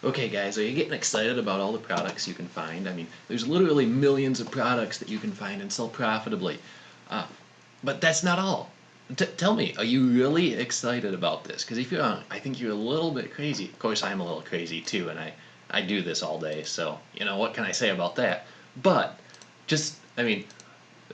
Okay guys, are you getting excited about all the products you can find? I mean, there's literally millions of products that you can find and sell profitably. Uh, but that's not all. Tell me, are you really excited about this? Because if you aren't, I think you're a little bit crazy. Of course, I'm a little crazy too, and I do this all day, so, what can I say about that? But, I mean,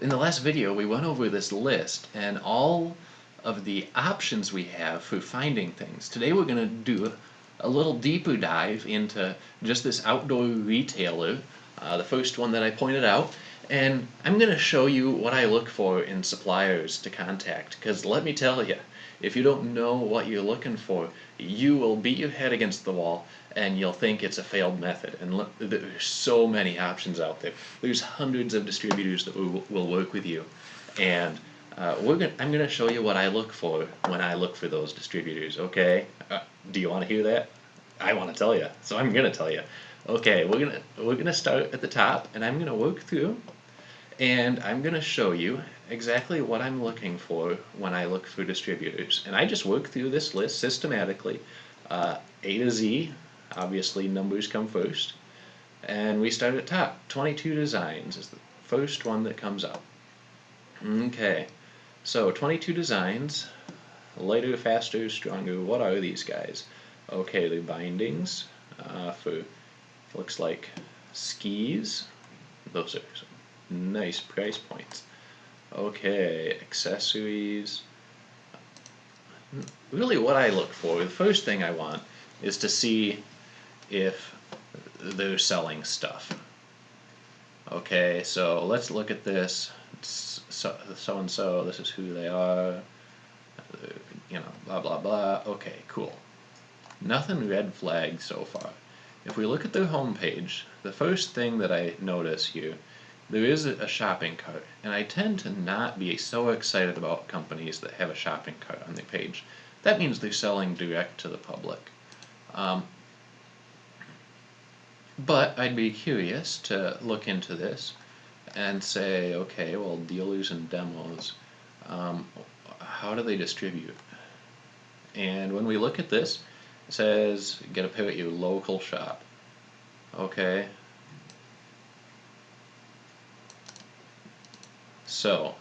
in the last video, we went over this list and all of the options we have for finding things. Today we're going to do a little deeper dive into just this outdoor retailer, the first one that I pointed out, and I'm going to show you what I look for in suppliers to contact, because let me tell you, if you don't know what you're looking for, you will beat your head against the wall and you'll think it's a failed method. And look, there's so many options out there. There's hundreds of distributors that will work with you. And I'm going to show you what I look for when I look for those distributors, okay? Do you want to hear that? I want to tell you, so I'm going to tell you. Okay, we're gonna start at the top, and I'm going to work through, and I'm going to show you exactly what I'm looking for when I look for distributors. And I just work through this list systematically, A to Z. Obviously, numbers come first. And we start at top. 22 designs is the first one that comes up. Okay, so 22 designs, lighter, faster, stronger. What are these guys? Okay, they're bindings for, looks like, skis. Those are some nice price points. Okay, accessories. Really what I look for, the first thing I want is to see if they're selling stuff. Okay, so let's look at this. So and so, this is who they are, blah blah blah. Okay, cool. Nothing red flag so far. If we look at their homepage, the first thing that I notice here, there is a shopping cart, and I tend to not be so excited about companies that have a shopping cart on their page. That means they're selling direct to the public. But I'd be curious to look into this and say, okay, well, dealers and demos, how do they distribute? And when we look at this, it says get a pair at your local shop. Okay. So,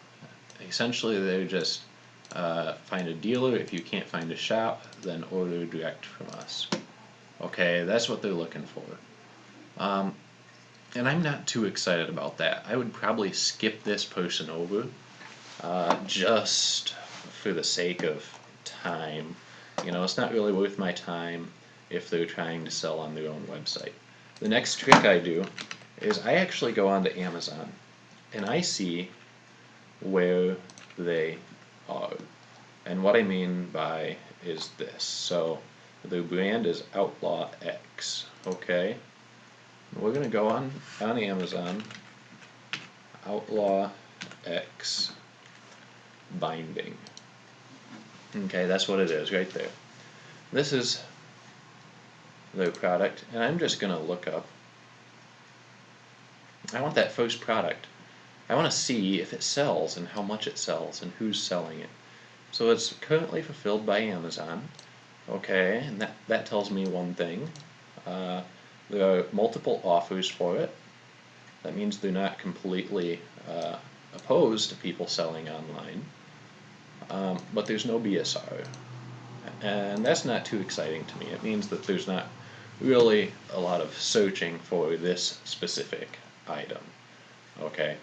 essentially they're just find a dealer. If you can't find a shop, then order direct from us. Okay, that's what they're looking for. And I'm not too excited about that. I would probably skip this person over just for the sake of time. It's not really worth my time if they're trying to sell on their own website. The next trick I do is I actually go onto Amazon and I see where they are. And what I mean by is this. So the brand is Outlaw X, okay? We're going to go on Amazon, Outlaw X binding. Okay, that's what it is right there. This is their product, and I'm just going to look up. I want that first product. I want to see if it sells and how much it sells and who's selling it. So it's currently fulfilled by Amazon. Okay, and that tells me one thing. There are multiple offers for it. That means they're not completely opposed to people selling online. But there's no BSR. And that's not too exciting to me. It means that there's not really a lot of searching for this specific item. Okay,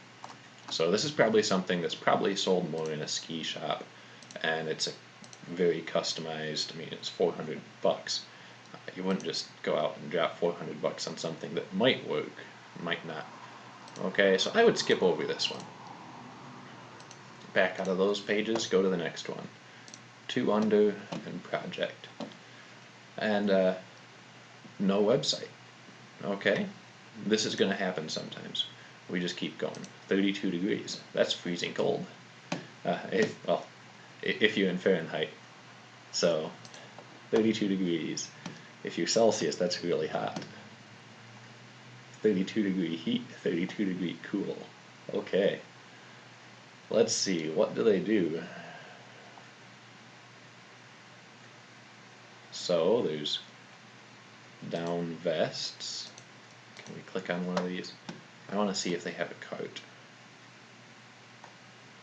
so this is probably something that's probably sold more in a ski shop, and it's a very customized. I mean, it's 400 bucks. You wouldn't just go out and drop 400 bucks on something that might work, might not. Okay, so I would skip over this one. Back out of those pages, go to the next one. 2 under and project. And no website. Okay, this is going to happen sometimes. We just keep going. 32 degrees. That's freezing cold. If you're in Fahrenheit. So 32 degrees. If you're Celsius, that's really hot. 32 degree heat, 32 degree cool. Okay. Let's see, what do they do? So there's down vests. Can we click on one of these? I want to see if they have a cart.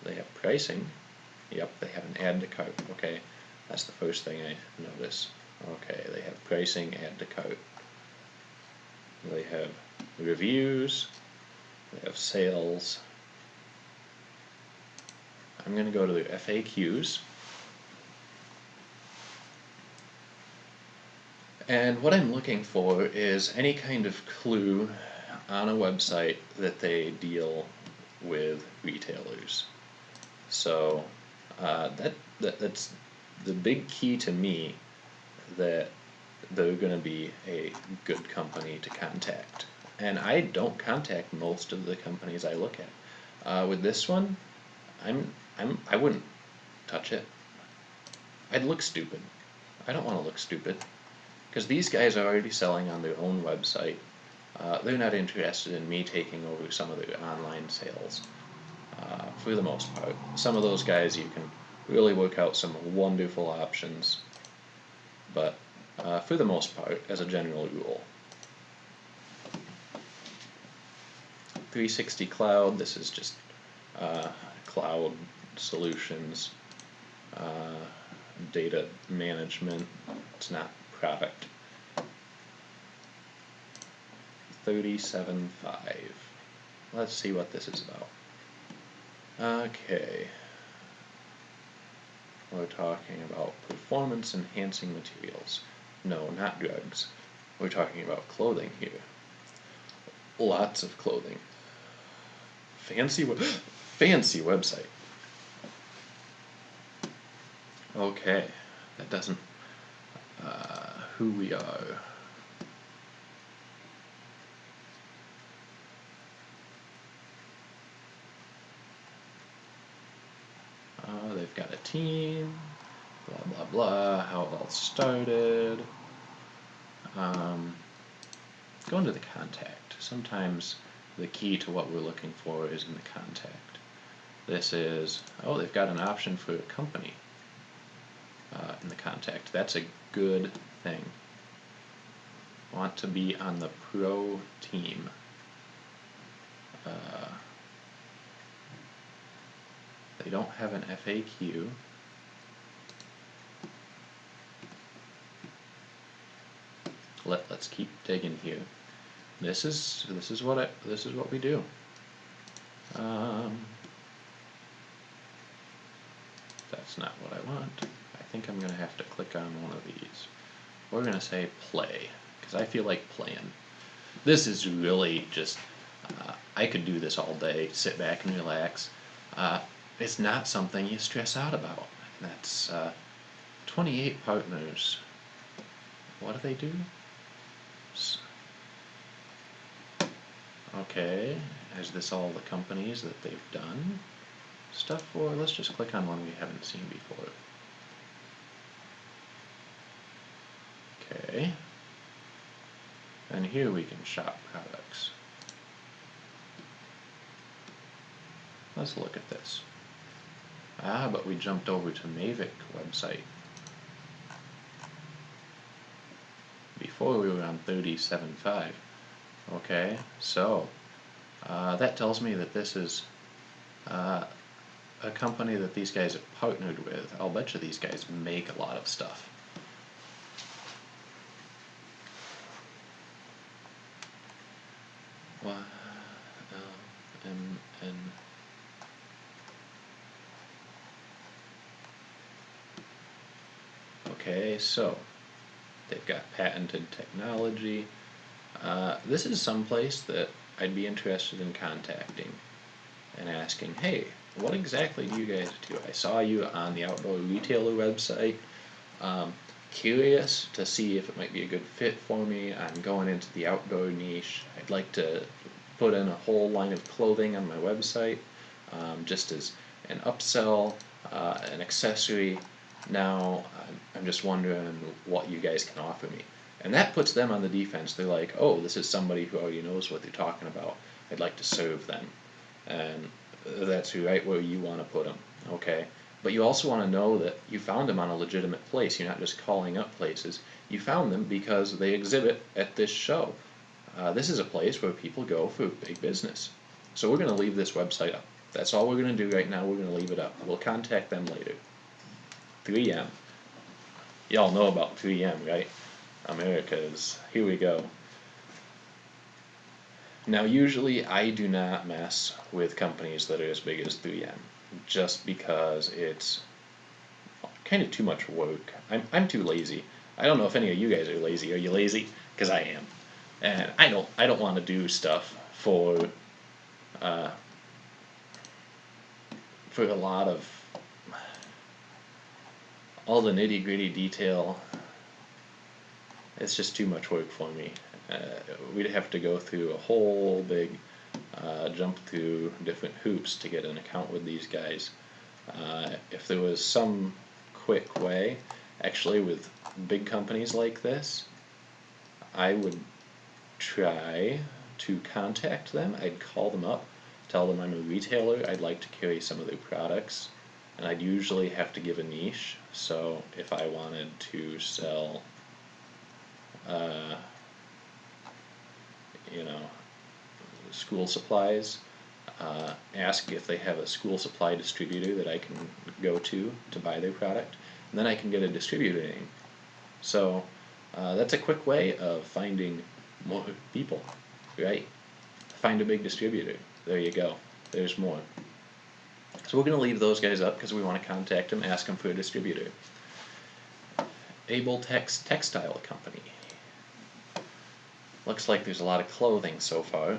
They have pricing. Yep, they have an add to cart. Okay, that's the first thing I notice. Okay, they have pricing, add to cart. They have reviews. They have sales. I'm going to go to their FAQs. And what I'm looking for is any kind of clue on a website that they deal with retailers. So that's the big key to me, that they're going to be a good company to contact. And I don't contact most of the companies I look at. With this one, I wouldn't touch it. I'd look stupid. I don't want to look stupid, because these guys are already selling on their own website. They're not interested in me taking over some of their online sales, for the most part. Some of those guys you can really work out some wonderful options, but for the most part, as a general rule. 360 Cloud, this is just cloud solutions, data management. It's not product. 37.5. Let's see what this is about. Okay. We're talking about performance enhancing materials. No, not drugs. We're talking about clothing here. Lots of clothing. Fancy website. Okay, that doesn't who we are. They've got a team, blah blah blah, how it all started. Go into the contact. Sometimes the key to what we're looking for is in the contact. This is, oh, they've got an option for a company in the contact. That's a good thing. Want to be on the pro team. They don't have an FAQ. Let's keep digging here. This is what we do. That's not what I want. I think I'm gonna have to click on one of these. We're gonna say play, because I feel like playing. This is really just, I could do this all day, sit back and relax. It's not something you stress out about. And that's 28 partners. What do they do? Okay, is this all the companies that they've done stuff for? Let's just click on one we haven't seen before. Okay, and here we can shop products. Let's look at this. But we jumped over to Mavic website. Before we were on 37.5. Okay, so that tells me that this is a company that these guys have partnered with. I'll bet you these guys make a lot of stuff. YLMN. Okay, so they've got patented technology. This is someplace that I'd be interested in contacting and asking, hey, what exactly do you guys do? I saw you on the Outdoor Retailer website. Curious to see if it might be a good fit for me. I'm going into the outdoor niche. I'd like to put in a whole line of clothing on my website, just as an upsell, an accessory. Now I'm just wondering what you guys can offer me. And that puts them on the defense. They're like, oh, this is somebody who already knows what they're talking about. I'd like to serve them. And that's right where you want to put them, okay? But you also want to know that you found them on a legitimate place. You're not just calling up places. You found them because they exhibit at this show. This is a place where people go for big business. So we're going to leave this website up. That's all we're going to do right now. We're going to leave it up. We'll contact them later. 3M. Y'all know about 3M, right? America's. Here we go. Now, usually I do not mess with companies that are as big as 3M, just because it's kind of too much work. I'm too lazy. I don't know if any of you guys are lazy. Are you lazy? Because I am, and I don't want to do stuff for a lot of all the nitty gritty detail. It's just too much work for me. We'd have to go through a whole big jump through different hoops to get an account with these guys. If there was some quick way, actually with big companies like this, I would try to contact them. I'd call them up, tell them I'm a retailer, I'd like to carry some of their products, and I'd usually have to give a niche. So if I wanted to sell school supplies, ask if they have a school supply distributor that I can go to buy their product, and then I can get a distributor name. So that's a quick way of finding more people, right? Find a big distributor. There you go. There's more. So we're going to leave those guys up because we want to contact them, ask them for a distributor. Able Textile Company. Looks like there's a lot of clothing so far,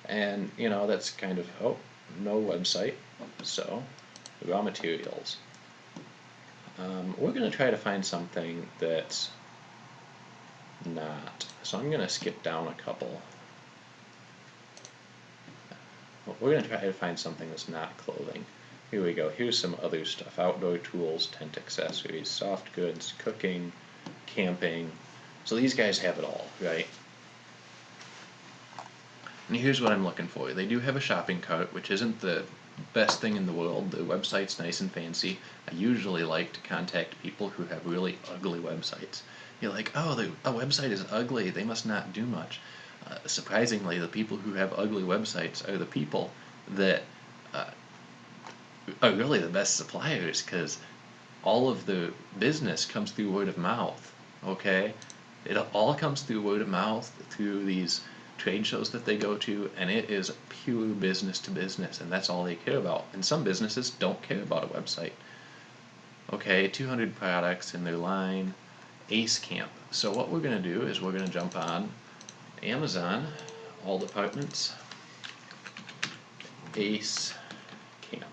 and that's kind of, oh, no website, so raw materials. We're going to try to find something that's not, so I'm going to skip down a couple. We're going to try to find something that's not clothing. Here we go. Here's some other stuff: outdoor tools, tent accessories, soft goods, cooking, camping. So these guys have it all, right? And here's what I'm looking for. They do have a shopping cart, which isn't the best thing in the world. The website's nice and fancy. I usually like to contact people who have really ugly websites. You're like, oh, a website is ugly, they must not do much. Surprisingly, the people who have ugly websites are the people that are really the best suppliers, because all of the business comes through word of mouth, okay? It all comes through word of mouth, through these trade shows that they go to, and it is pure business to business, and that's all they care about. And some businesses don't care about a website. Okay, 200 products in their line, Ace Camp. So what we're going to do is we're going to jump on Amazon, all departments, Ace Camp.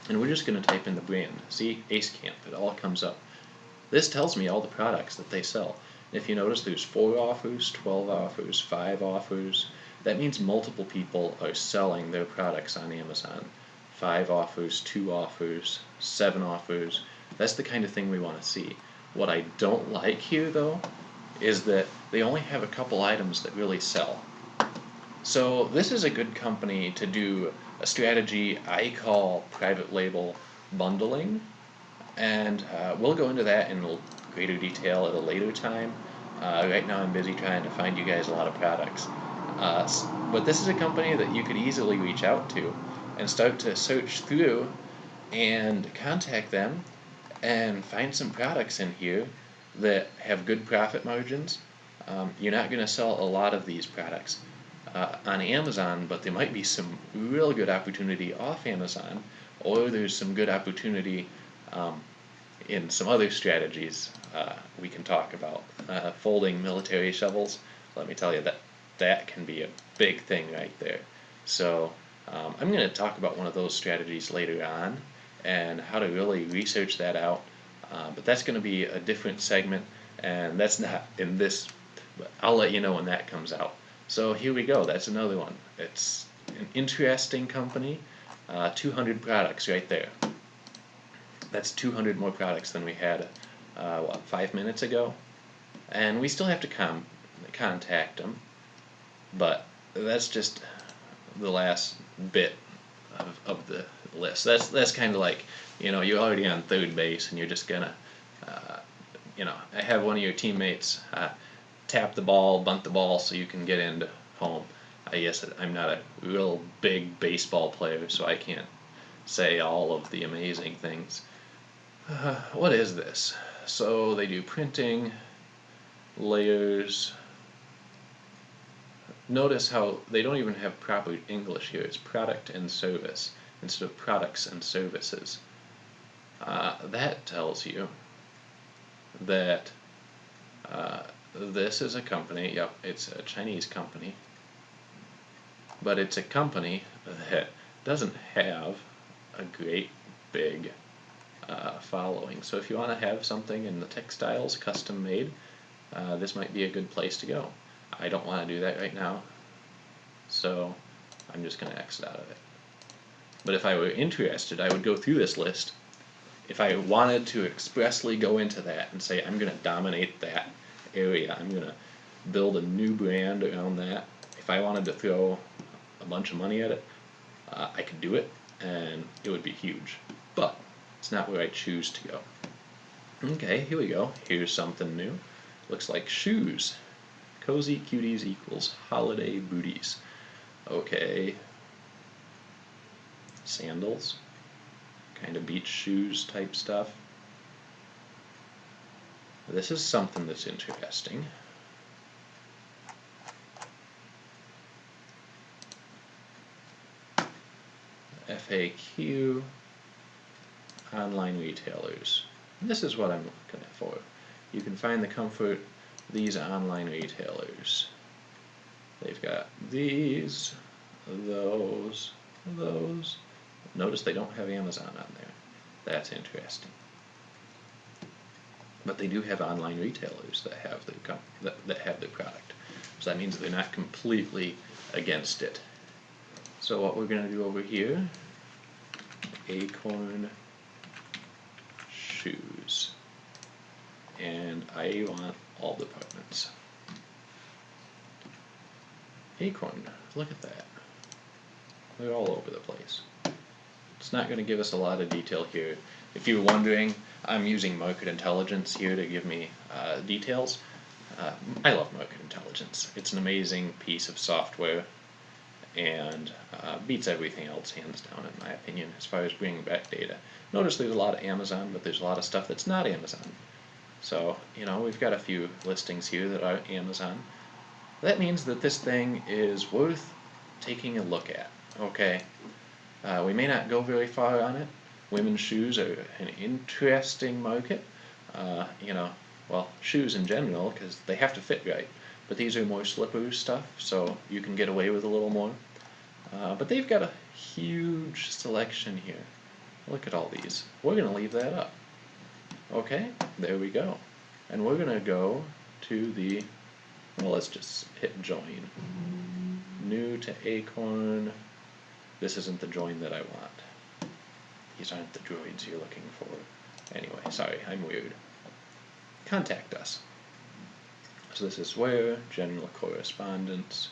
And we're just going to type in the brand. See, Ace Camp, it all comes up. This tells me all the products that they sell. If you notice, there's 4 offers, 12 offers, 5 offers. That means multiple people are selling their products on Amazon. 5 offers, 2 offers, 7 offers. That's the kind of thing we want to see. What I don't like here, though, is that they only have a couple items that really sell. So this is a good company to do a strategy I call private label bundling, and we'll go into that in greater detail at a later time. Right now I'm busy trying to find you guys a lot of products. But this is a company that you could easily reach out to and start to search through and contact them and find some products in here that have good profit margins. You're not going to sell a lot of these products on Amazon, but there might be some real good opportunity off Amazon, or there's some good opportunity in some other strategies we can talk about. Folding military shovels, let me tell you, that can be a big thing right there. So I'm going to talk about one of those strategies later on and how to really research that out. But that's going to be a different segment, and that's not in this, but I'll let you know when that comes out. So here we go, that's another one. It's an interesting company, 200 products right there. That's 200 more products than we had, 5 minutes ago? And we still have to contact them, but that's just the last bit of the list. That's kind of like, you're already on third base and you're just gonna have one of your teammates tap the ball, bunt the ball so you can get into home. I guess I'm not a real big baseball player, so I can't say all of the amazing things. What is this? So they do printing, layers. Notice how they don't even have proper English here. It's product and service instead of products and services. That tells you that this is a company. Yep, it's a Chinese company, but it's a company that doesn't have a great big following. So if you want to have something in the textiles custom made, this might be a good place to go. I don't want to do that right now, so I'm just going to exit out of it. But if I were interested, I would go through this list. If I wanted to expressly go into that and say I'm going to dominate that area, I'm going to build a new brand around that, if I wanted to throw a bunch of money at it, I could do it, and it would be huge. But it's not where I choose to go. Okay, here we go. Here's something new. Looks like shoes. Cozy cuties equals holiday booties. Okay. Sandals. Kind of beach shoes type stuff. This is something that's interesting. FAQ, online retailers. This is what I'm looking for. You can find the comfort these online retailers. They've got these, those. Notice they don't have Amazon on there. That's interesting. But they do have online retailers that have their product. So that means they're not completely against it. So what we're going to do over here, Acorn shoes. And I want all departments. Acorn, look at that. They're all over the place. It's not going to give us a lot of detail here. If you're wondering, I'm using market intelligence here to give me details. I love market intelligence. It's an amazing piece of software and beats everything else hands down in my opinion as far as bringing back data. Notice there's a lot of Amazon, but there's a lot of stuff that's not Amazon. So, we've got a few listings here that are Amazon. That means that this thing is worth taking a look at, okay? We may not go very far on it. Women's shoes are an interesting market. Well, shoes in general, because they have to fit right. But these are more slipper stuff, so you can get away with a little more. But they've got a huge selection here. Look at all these. We're going to leave that up. Okay, there we go. And we're going to go to the, well, let's just hit join. New to Acorn. This isn't the join that I want. These aren't the droids you're looking for. Anyway, sorry, I'm weird. Contact us. So this is where, general correspondence,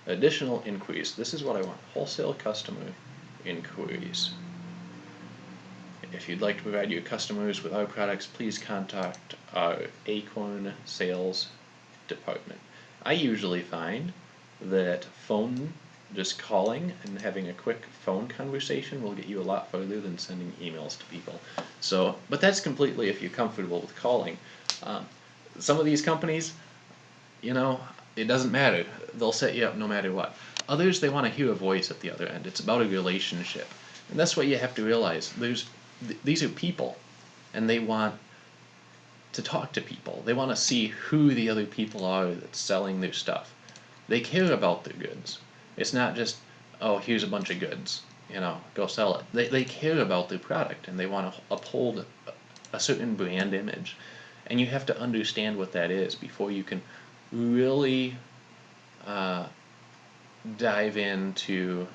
additional inquiries. This is what I want, wholesale customer inquiries. If you'd like to provide your customers with our products, please contact our Acorn sales department. I usually find that just calling and having a quick phone conversation will get you a lot further than sending emails to people. So, but that's completely if you're comfortable with calling. Some of these companies, it doesn't matter. They'll set you up no matter what. Others, they want to hear a voice at the other end. It's about a relationship. And that's what you have to realize. These are people, and they want to talk to people. They want to see who the other people are that's selling their stuff. They care about their goods. It's not just, oh, here's a bunch of goods, go sell it. They care about their product, and they want to uphold a certain brand image. And you have to understand what that is before you can really dive into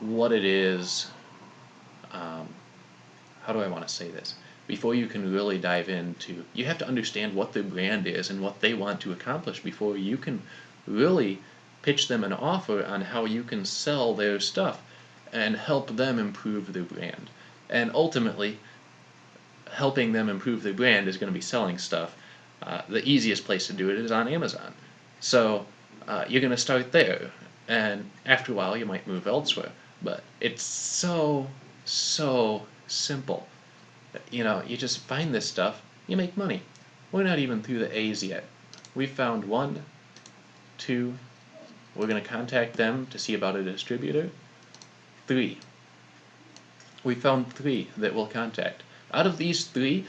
what it is. How do I want to say this? Before you can really dive into, you have to understand what their brand is and what they want to accomplish before you can really pitch them an offer on how you can sell their stuff and help them improve their brand. And ultimately, helping them improve their brand is going to be selling stuff, the easiest place to do it is on Amazon. So you're going to start there, and after a while you might move elsewhere. But it's so, so simple. You just find this stuff, you make money. We're not even through the A's yet. We found 1, 2, we're going to contact them to see about a distributor. 3. We found 3 that we'll contact. Out of these 3,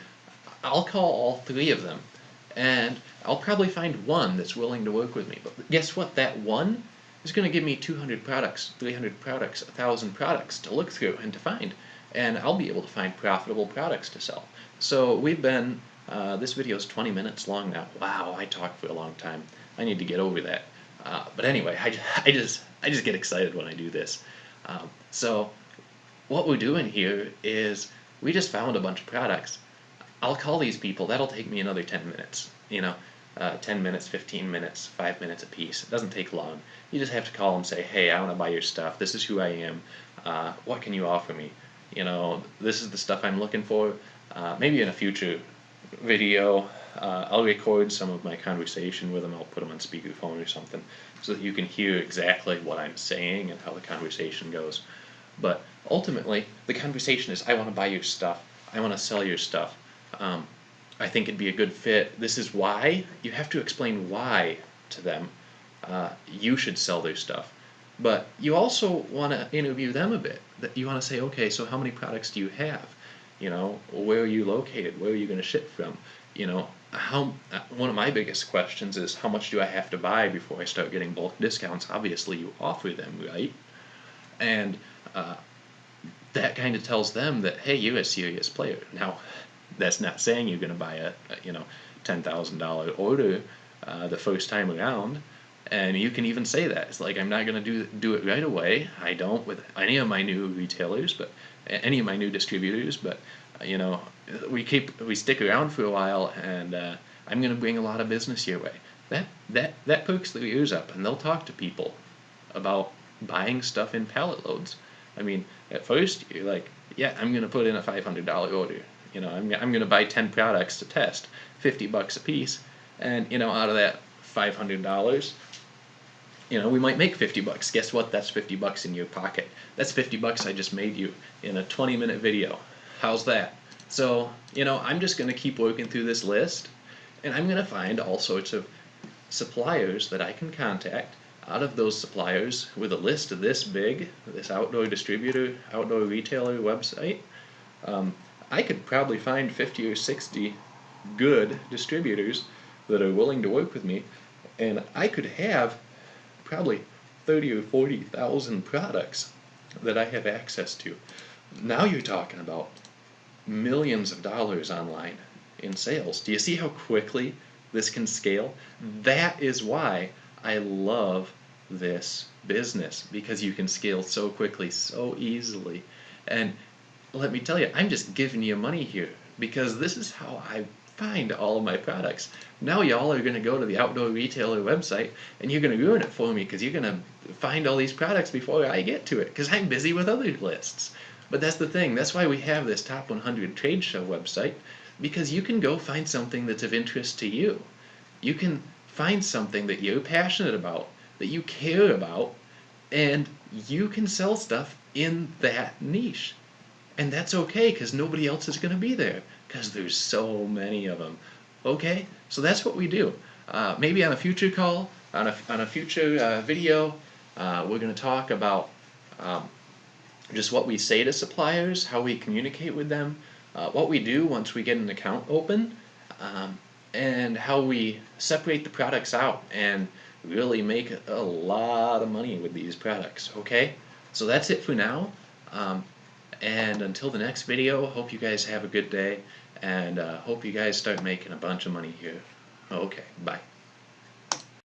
I'll call all 3 of them, and I'll probably find 1 that's willing to work with me. But guess what? That 1 is going to give me 200 products, 300 products, 1,000 products to look through and to find. And I'll be able to find profitable products to sell. So we've been, this video is 20 minutes long now. Wow, I talk for a long time. I need to get over that. But anyway, I just get excited when I do this. So what we're doing here is we just found a bunch of products. I'll call these people. That'll take me another 10 minutes. 10 minutes, 15 minutes, 5 minutes a piece. It doesn't take long. You just have to call and say, hey, I want to buy your stuff. This is who I am. What can you offer me? This is the stuff I'm looking for. Maybe in a future video, I'll record some of my conversation with them. I'll put them on speakerphone or something so that you can hear exactly what I'm saying and how the conversation goes. But ultimately, the conversation is, I want to buy your stuff. I want to sell your stuff. I think it'd be a good fit. This is why. You have to explain why to them you should sell their stuff. But you also want to interview them a bit. That you want to say, okay, so how many products do you have? Where are you located? Where are you going to ship from? One of my biggest questions is, how much do I have to buy before I start getting bulk discounts? Obviously, you offer them, right? And that kind of tells them that, hey, you're a serious player. Now, that's not saying you're going to buy a $10,000 order the first time around. And you can even say that. It's like, I'm not going to do it right away. I don't with any of my new retailers, but any of my new distributors. But we stick around for a while, and I'm going to bring a lot of business your way. That perks their ears up, and they'll talk to people about buying stuff in pallet loads. I mean, at first you're like, yeah, I'm going to put in a $500 order. I'm going to buy 10 products to test, $50 a piece, and out of that $500. We might make $50. Guess what? That's $50 in your pocket. That's $50 I just made you in a 20-minute video. How's that? So, I'm just going to keep working through this list, and I'm going to find all sorts of suppliers that I can contact. Out of those suppliers, with a list of this big, this outdoor distributor, outdoor retailer website, I could probably find 50 or 60 good distributors that are willing to work with me, and I could have probably 30 or 40,000 products that I have access to. Now you're talking about millions of dollars online in sales. Do you see how quickly this can scale? That is why I love this business, because you can scale so quickly, so easily. And let me tell you, I'm just giving you money here, because this is how I find all of my products. Now y'all are going to go to the outdoor retailer website, and you're going to ruin it for me, because you're going to find all these products before I get to it, because I'm busy with other lists. But that's the thing. That's why we have this Top 100 Trade Show website, because you can go find something that's of interest to you. You can find something that you're passionate about, that you care about, and you can sell stuff in that niche. And that's okay, because nobody else is going to be there, because there's so many of them. Okay, so that's what we do. Maybe on a future call, on a future video, we're going to talk about just what we say to suppliers, how we communicate with them, what we do once we get an account open, and how we separate the products out and really make a lot of money with these products. Okay, so that's it for now. And until the next video, hope you guys have a good day, and hope you guys start making a bunch of money here. Okay, bye.